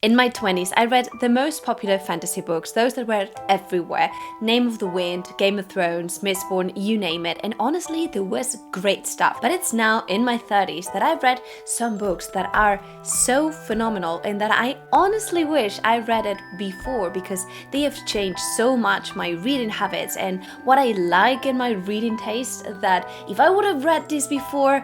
In my 20s, I read the most popular fantasy books, those that were everywhere. Name of the Wind, Game of Thrones, Mistborn, you name it. And honestly, there was great stuff. But it's now in my 30s that I've read some books that are so phenomenal and that I honestly wish I read it before, because they have changed so much my reading habits and what I like in my reading taste, that if I would have read this before,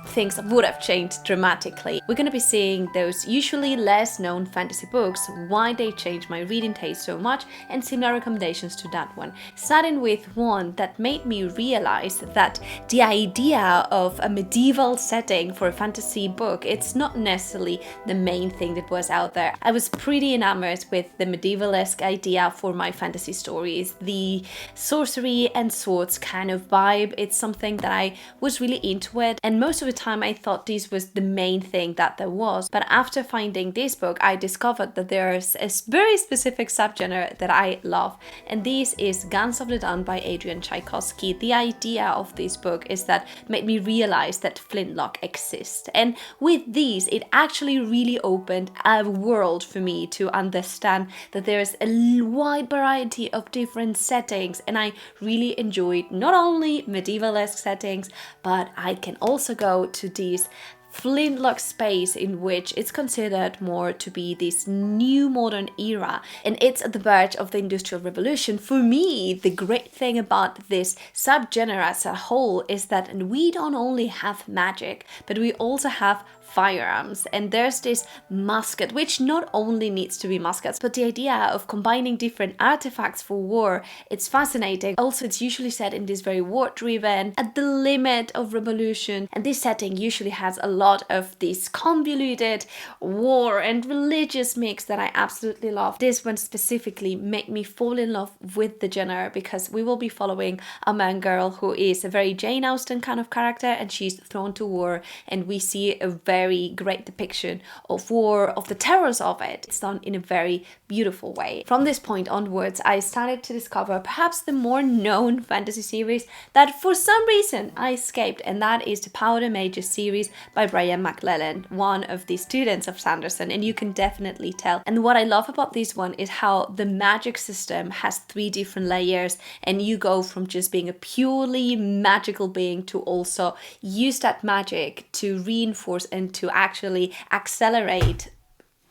things would have changed dramatically. We're going to be seeing those usually less known fantasy books, why they changed my reading taste so much, and similar recommendations to that one. Starting with one that made me realize that the idea of a medieval setting for a fantasy book, it's not necessarily the main thing that was out there. I was pretty enamored with the medieval-esque idea for my fantasy stories, the sorcery and swords kind of vibe. It's something that I was really into it, and most of the time I thought this was the main thing that there was. But after finding this book, I discovered that there's a very specific subgenre that I love, and this is Guns of the Dawn by Adrian Tchaikovsky. The idea of this book is that made me realize that flintlock exists, and with these it actually really opened a world for me to understand that there's a wide variety of different settings, and I really enjoyed not only medieval-esque settings, but I can also go to these flintlock space in which it's considered more to be this new modern era, and it's at the verge of the Industrial Revolution. For me, the great thing about this subgenre as a whole is that we don't only have magic, but we also have firearms, and there's this musket, which not only needs to be muskets, but the idea of combining different artifacts for war, it's fascinating. Also, it's usually set in this very war-driven, at the limit of revolution, and this setting usually has a lot of this convoluted war and religious mix that I absolutely love. This one specifically made me fall in love with the genre, because we will be following a man girl who is a very Jane Austen kind of character, and she's thrown to war, and we see a very great depiction of war, of the terrors of it. It's done in a very beautiful way. From this point onwards, I started to discover perhaps the more known fantasy series that for some reason I escaped, and that is the Powder Mages series by Brian McClellan, one of the students of Sanderson, and you can definitely tell. And what I love about this one is how the magic system has 3 different layers, and you go from just being a purely magical being to also use that magic to reinforce and to actually accelerate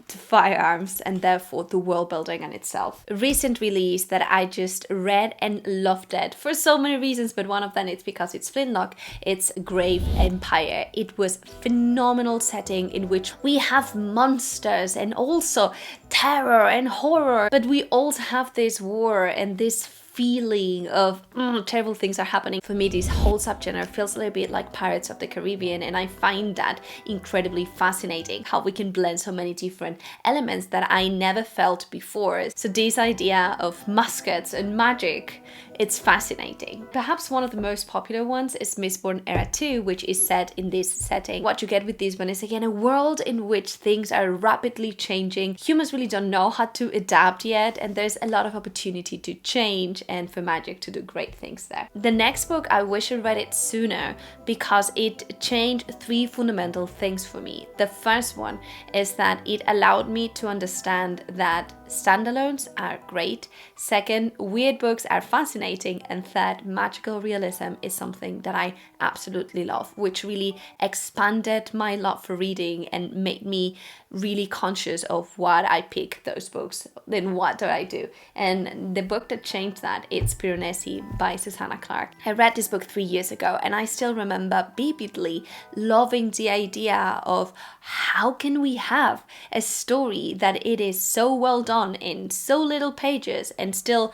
to firearms and therefore the world building in itself. A recent release that I just read and loved it for so many reasons, but one of them it's because it's flintlock. It's Grave Empire. It was a phenomenal setting in which we have monsters and also terror and horror, but we also have this war and this feeling of terrible things are happening. For me, this whole subgenre feels a little bit like Pirates of the Caribbean, and I find that incredibly fascinating, how we can blend so many different elements that I never felt before. So this idea of muskets and magic, it's fascinating. Perhaps one of the most popular ones is Mistborn Era 2, which is set in this setting. What you get with this one is again a world in which things are rapidly changing. Humans really don't know how to adapt yet, and there's a lot of opportunity to change and for magic to do great things there. The next book, I wish I read it sooner because it changed 3 fundamental things for me. The first one is that it allowed me to understand that standalones are great. Second, weird books are fascinating. And third, magical realism is something that I absolutely love, which really expanded my love for reading and made me really conscious of what I pick those books, then what do I do. And the book that changed that, it's Piranesi by Susanna Clarke. I read this book 3 years ago, and I still remember vividly loving the idea of how can we have a story that it is so well done in so little pages and still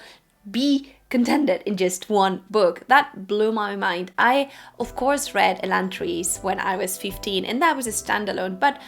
be contended in just one book. That blew my mind. I of course read Elantris when I was 15, and that was a standalone, but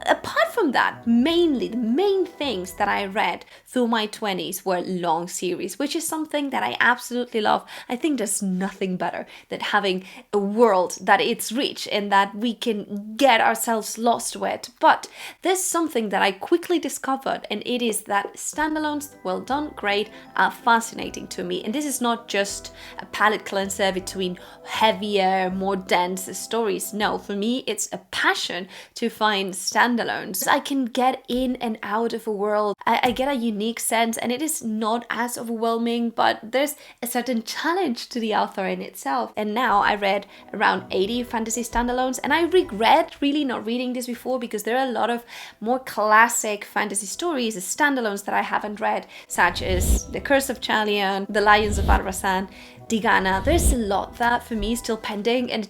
apart from that, mainly the main things that I read through my 20s were long series, which is something that I absolutely love. I think there's nothing better than having a world that it's rich and that we can get ourselves lost with. But there's something that I quickly discovered, and it is that standalones, well done, great, are fascinating to me. And this is not just a palate cleanser between heavier, more dense stories. No, for me, it's a passion to find standalones standalones. I can get in and out of a world. I get a unique sense, and it is not as overwhelming, but there's a certain challenge to the author in itself. And now I read around 80 fantasy standalones, and I regret really not reading this before, because there are a lot of more classic fantasy stories, standalones that I haven't read, such as The Curse of Chalion, The Lions of Arvasan, Digana. There's a lot that for me is still pending, and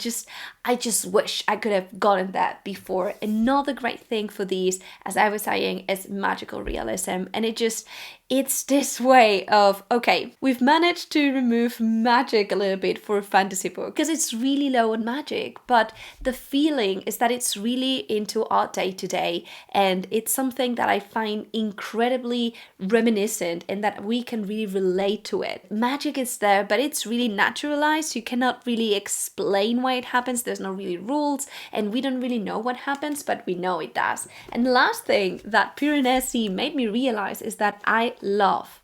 I just wish I could have gotten that before. Another great thing for these, as I was saying, is magical realism. And it's this way of, okay, we've managed to remove magic a little bit for a fantasy book because it's really low on magic, but the feeling is that it's really into our day-to-day, and it's something that I find incredibly reminiscent and that we can really relate to it. Magic is there, but it's really naturalized. You cannot really explain why it happens. There's no really rules, and we don't really know what happens, but we know it does. And the last thing that Piranesi made me realize is that I love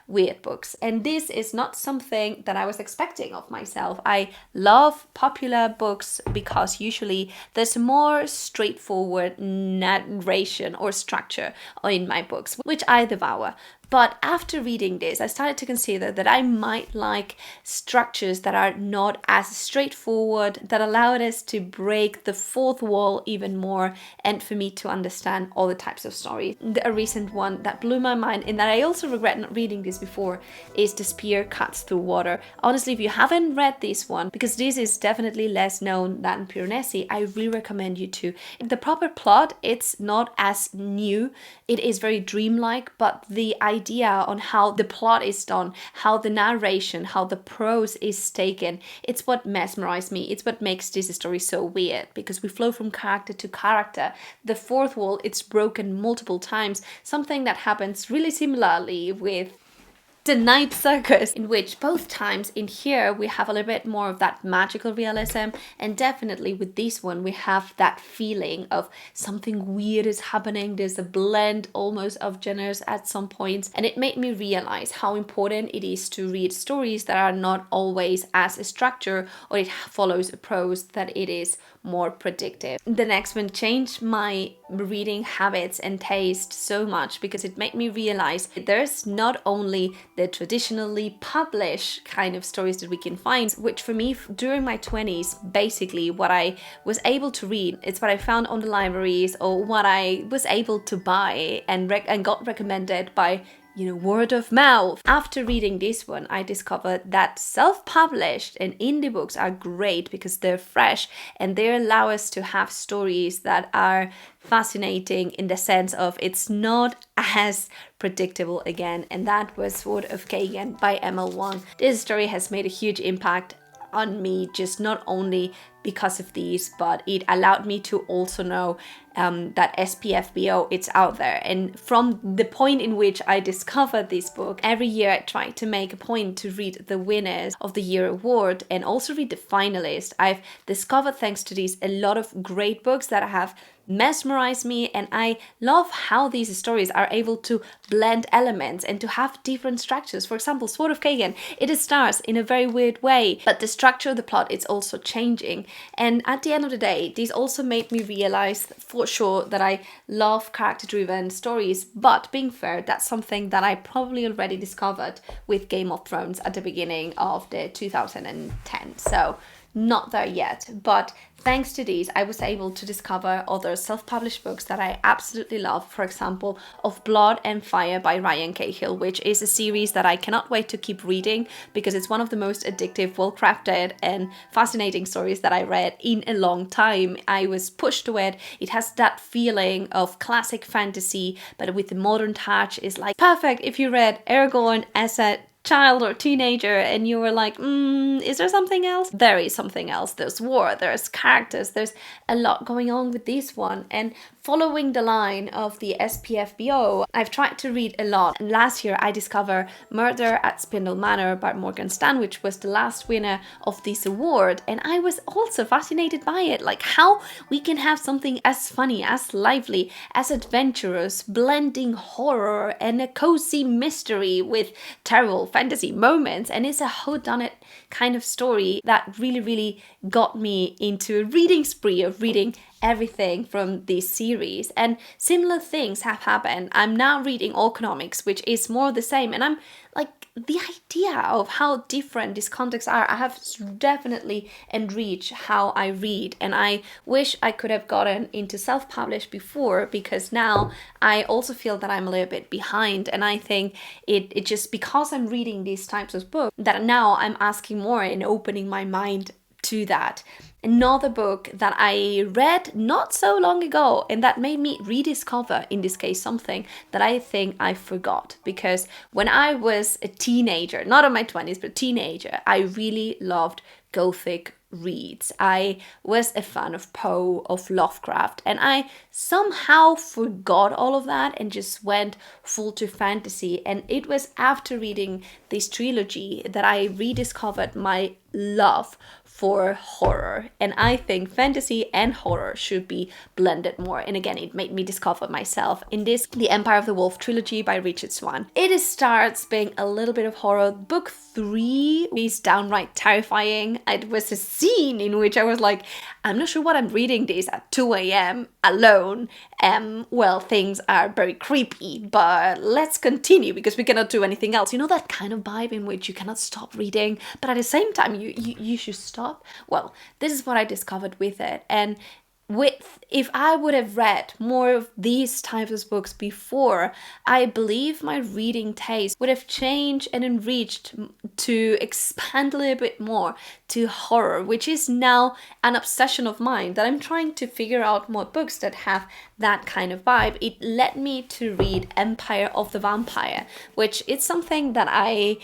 weird books, and this is not something that I was expecting of myself. I love popular books because usually there's more straightforward narration or structure in my books, which I devour. But after reading this, I started to consider that I might like structures that are not as straightforward, that allowed us to break the fourth wall even more, and for me to understand all the types of stories. A recent one that blew my mind, and that I also regret not reading this before, is The Spear Cuts Through Water. Honestly, if you haven't read this one, because this is definitely less known than Piranesi, I really recommend you to. The proper plot, it's not as new. It is very dreamlike, but the idea on how the plot is done, how the narration, how the prose is taken, it's what mesmerized me. It's what makes this story so weird, because we flow from character to character. The fourth wall, it's broken multiple times, something that happens really similarly with The Night Circus, in which both times in here we have a little bit more of that magical realism, and definitely with this one we have that feeling of something weird is happening. There's a blend almost of genres at some points, and it made me realize how important it is to read stories that are not always as structured or it follows a prose, that it is more predictive. The next one changed my reading habits and taste so much, because it made me realize that there's not only the traditionally published kind of stories that we can find, which for me during my 20s, basically what I was able to read, it's what I found on the libraries or what I was able to buy and got recommended by word of mouth. After reading this one, I discovered that self-published and indie books are great because they're fresh and they allow us to have stories that are fascinating in the sense of it's not as predictable again. And that was Sword of Kagan by ML1. This story has made a huge impact on me, just not only because of these, but it allowed me to also know that SPFBO, it's out there. And from the point in which I discovered this book, every year I try to make a point to read the winners of the year award and also read the finalists. I've discovered, thanks to these, a lot of great books that have mesmerized me, and I love how these stories are able to blend elements and to have different structures. For example, Sword of Kagan, it starts in a very weird way, but the structure of the plot is also changing. And at the end of the day, this also made me realize for sure that I love character-driven stories, but being fair, that's something that I probably already discovered with Game of Thrones at the beginning of the 2010. So not there yet, but thanks to these, I was able to discover other self-published books that I absolutely love. For example, Of Blood and Fire by Ryan Cahill, which is a series that I cannot wait to keep reading because it's one of the most addictive, well-crafted and fascinating stories that I read in a long time. I was pushed to it. It has that feeling of classic fantasy, but with the modern touch. Is like perfect if you read Aragorn as a child or teenager and you were like, is there something else? There is something else. There's war, there's characters, there's a lot going on with this one. And following the line of the SPFBO, I've tried to read a lot. And last year I discovered Murder at Spindle Manor by Morgan Stan, which was the last winner of this award. And I was also fascinated by it, like how we can have something as funny, as lively, as adventurous, blending horror and a cozy mystery with terrible fantasy moments. And it's a whodunit kind of story that really got me into a reading spree of reading everything from this series. And similar things have happened. I'm now reading Economics, which is more the same. And I'm like, the idea of how different these contexts are, I have definitely enriched how I read. And I wish I could have gotten into self-published before, because now I also feel that I'm a little bit behind. And I think it just, because I'm reading these types of books, that now I'm asking more and opening my mind to that. Another book that I read not so long ago, and that made me rediscover, in this case, something that I think I forgot. Because when I was a teenager, not in my 20s, but teenager, I really loved Gothic reads. I was a fan of Poe, of Lovecraft, and I somehow forgot all of that and just went full to fantasy. And it was after reading this trilogy that I rediscovered my love for horror. And I think fantasy and horror should be blended more. And again, it made me discover myself in this The Empire of the Wolf trilogy by Richard Swan. It starts being a little bit of horror. Book 3 is downright terrifying. It was a scene in which I was like, I'm not sure what I'm reading this at 2 a.m. alone. Well, things are very creepy, but let's continue because we cannot do anything else. You know that kind of vibe in which you cannot stop reading, but at the same time you should stop. Well, this is what I discovered with it. And if I would have read more of these types of books before, I believe my reading taste would have changed and enriched to expand a little bit more to horror, which is now an obsession of mine, that I'm trying to figure out more books that have that kind of vibe. It led me to read Empire of the Vampire, which is something that I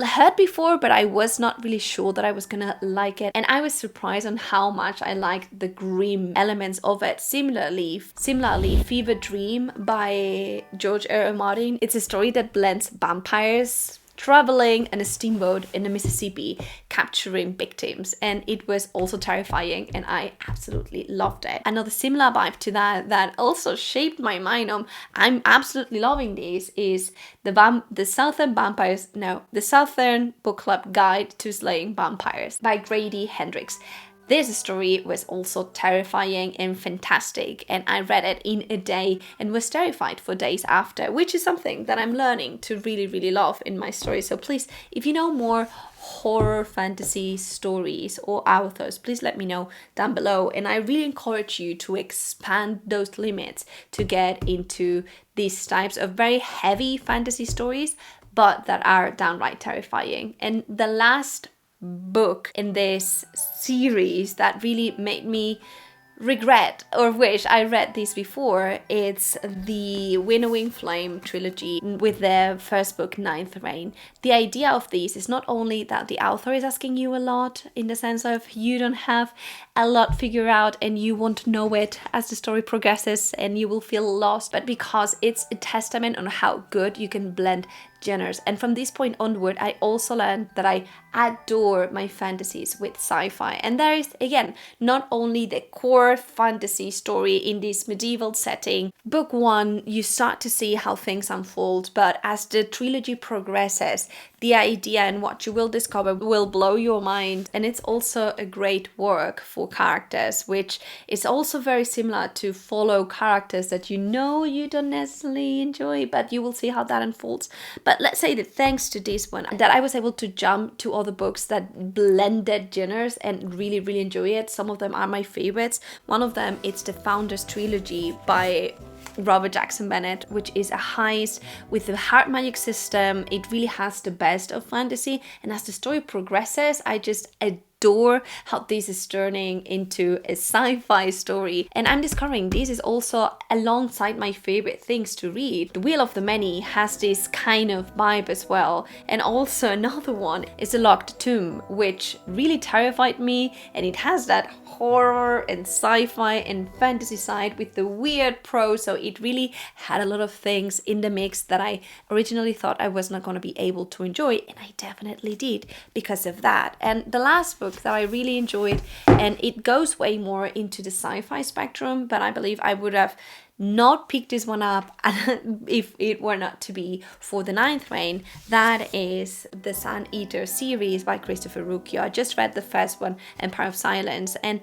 heard before, but I was not really sure that I was gonna like it, and I was surprised on how much I liked the grim elements of it. Similarly, Fever Dream by George R.R. Martin. It's a story that blends vampires traveling in a steamboat in the Mississippi, capturing victims, and it was also terrifying, and I absolutely loved it. Another similar vibe to that also shaped my mind on I'm absolutely loving this is the Southern Book Club Guide to Slaying Vampires by Grady Hendrix. This story was also terrifying and fantastic, and I read it in a day and was terrified for days after, which is something that I'm learning to really, really love in my stories. So please, if you know more horror fantasy stories or authors, please let me know down below, and I really encourage you to expand those limits to get into these types of very heavy fantasy stories, but that are downright terrifying. And the last book in this series that really made me regret or wish I read this before, it's the Winnowing Flame trilogy with the first book, Ninth Reign. The idea of this is not only that the author is asking you a lot, in the sense of you don't have a lot figured out and you won't know it as the story progresses and you will feel lost, but because it's a testament on how good you can blend genres. And from this point onward, I also learned that I adore my fantasies with sci-fi. And there is, again, not only the core fantasy story in this medieval setting. Book 1, you start to see how things unfold, but as the trilogy progresses, the idea and what you will discover will blow your mind. And it's also a great work for characters, which is also very similar to follow characters that you know you don't necessarily enjoy, but you will see how that unfolds. But let's say that thanks to this one, that I was able to jump to other books that blended genres and really, really enjoy it. Some of them are my favorites. One of them, it's the Founders trilogy by Robert Jackson Bennett, which is a heist with the hard magic system. It really has the best of fantasy, and as the story progresses, I just adore how this is turning into a sci-fi story. And I'm discovering this is also alongside my favorite things to read. The Wheel of the Many has this kind of vibe as well. And also another one is The Locked Tomb, which really terrified me, and it has that horror and sci-fi and fantasy side with the weird prose, so it really had a lot of things in the mix that I originally thought I was not going to be able to enjoy, and I definitely did because of that. And the last book that I really enjoyed, and it goes way more into the sci-fi spectrum, but I believe I would have not picked this one up if it were not to be for the Ninth Reign. That is the Sun Eater series by Christopher Rucchio. I just read the first one, Empire of Silence, and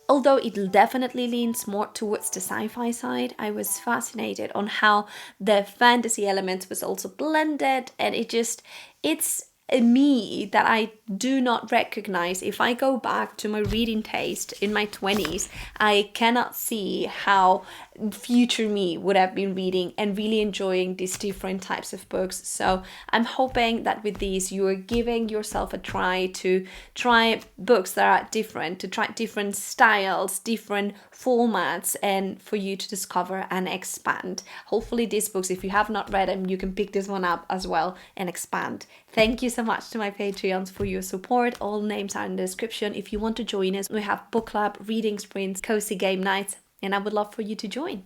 Although it definitely leans more towards the sci-fi side, I was fascinated on how the fantasy elements was also blended, and it's a me that I do not recognize. If I go back to my reading taste in my 20s, I cannot see how future me would have been reading and really enjoying these different types of books. So I'm hoping that with these you are giving yourself a try to try books that are different, to try different styles, different formats, and for you to discover and expand. Hopefully these books, if you have not read them, you can pick this one up as well and expand. Thank you so much to my Patreons for your support. All names are in the description. If you want to join us, we have book club, reading sprints, cozy game nights, and I would love for you to join.